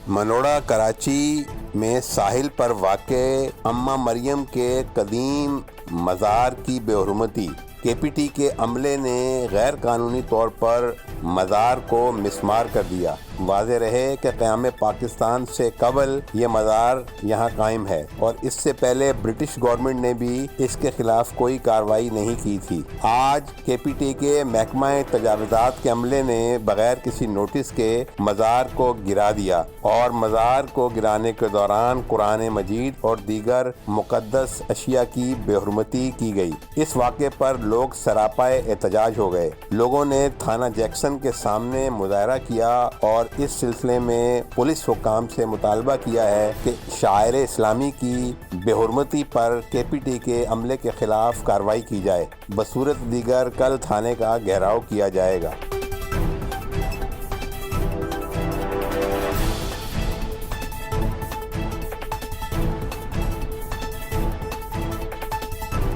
منوڑا کراچی میں ساحل پر واقع اماں مریم کے قدیم مزار کی بے حرمتی۔ کے پی ٹی کے عملے نے غیر قانونی طور پر مزار کو مسمار کر دیا۔ واضح رہے کہ قیام پاکستان سے قبل یہ مزار یہاں قائم ہے اور اس سے پہلے برٹش گورنمنٹ نے بھی اس کے خلاف کوئی کارروائی نہیں کی تھی۔ آج کے پی ٹی کے محکمہ تجاوزات کے عملے نے بغیر کسی نوٹس کے مزار کو گرا دیا اور مزار کو گرانے کے دوران قرآن مجید اور دیگر مقدس اشیاء کی بے حرمتی کی گئی۔ اس واقعے پر لوگ سراپائے احتجاج ہو گئے۔ لوگوں نے تھانہ جیکسن کے سامنے مظاہرہ کیا اور اس سلسلے میں پولیس حکام سے مطالبہ کیا ہے کہ شعائر اسلامی کی بے حرمتی پر کے پی ٹی کے عملے کے خلاف کارروائی کی جائے۔ بصورت دیگر کل تھانے کا گھیراؤ کیا جائے گا۔